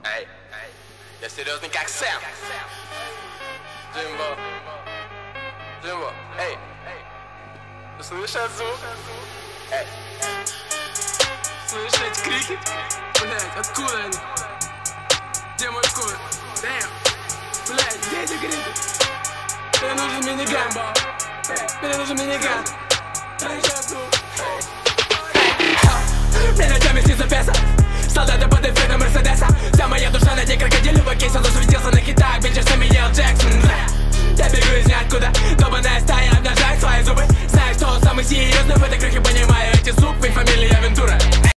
Эй, я серьезный как Сэм. Джимбо, Джимбо, эй, ты слышишь этот звук? Эй, слышишь эти крики? Блять, откуда они? Где мой кот? Дэм, блять, где эти крики? Мне нужен миниган, мне нужен миниган. Мне ночами снится